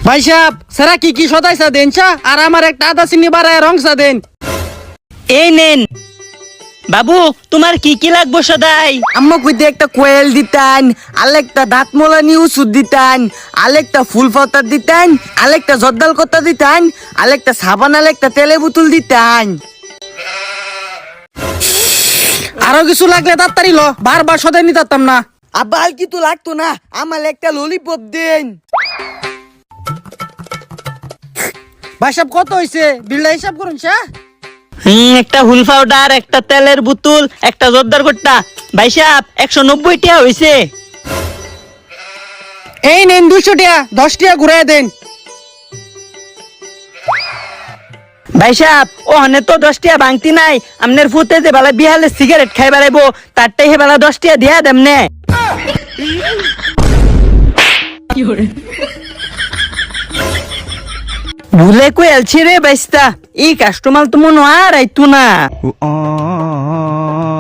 ভাই সাহেব সারা কি কি সদাইছা দেন চা আর আমার একটা আদা চিনি বাড়ায় রংসা দেন। এই নেন বাবু, তোমার কি কি লাগবো সদাই? আম্মা কইতে একটা কোয়েল দিতেন, আরেকটা দাঁত মোলানি ওষুধ দিতেন, আরেকটা ফুল পাতা দিতেন, আরেকটা জর্দাল কতা দিতেন, আরেকটা সাবান, আরেকটা তেলে বোতল দিতেন। আরো কিছু লাগলে তাড়াতাড়ি ল, বারবার সদাই নিতে পারতাম না। আব্বা আর কি তো লাগতো না, আমার একটা ললিপপ দেন। ভাই সাহেব কত হইছে বিলটা হিসাব করুন চা। একটা হুল পাউডার, একটা তেলের বোতল, একটা জর্দার গোট্টা। ভাই সাহেব 190 টাকা হইছে। এই নেন 200 টাকা, 10 টাকা ঘুরাই দেন। ভাই সাহেব ওখানে তো 10 টাকা ভাঙতি নাই, আমনের ফুতে যে বেলা বিহালে সিগারেট খাই বেড়াইবো তারটাই হে বেলা 10 টাকা দিয়া দেম নে। ভুলে কই আলছি রে বাইস্তা, এই কাস্টমার তো মনে আর আইতো না।